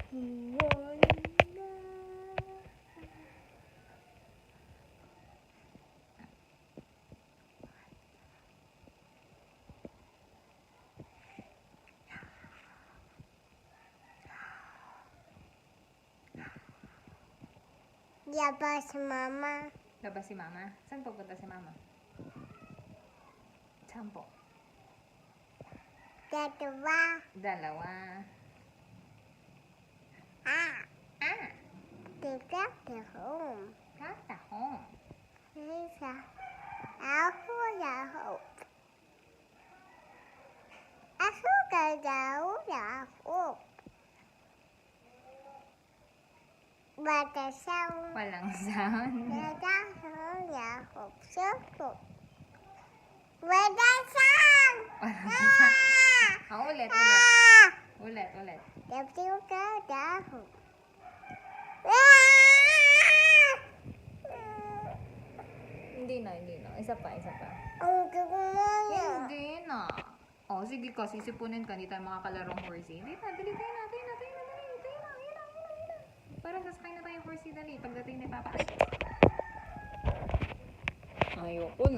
Labas si Mama. Labas si Mama? Saan pupunta si Mama? Saan po? Dalawa. Get home. Kata home. Lisa, ako lahop. Ako lahop. Bata sound. Walang sound. Lahop. Suko. Bata sound. Walang sound. Ulit. Ulit. Lahop. Hindi na. Isa pa. Ang gagawin. Hindi na. Oh, sige ko, sisipunin ka. Hindi tayo makakalarong horsey. Hindi na, dali tayo na. Para sasakay na tayo horsey, dali. Pagdating ni Papa. Ayoko na.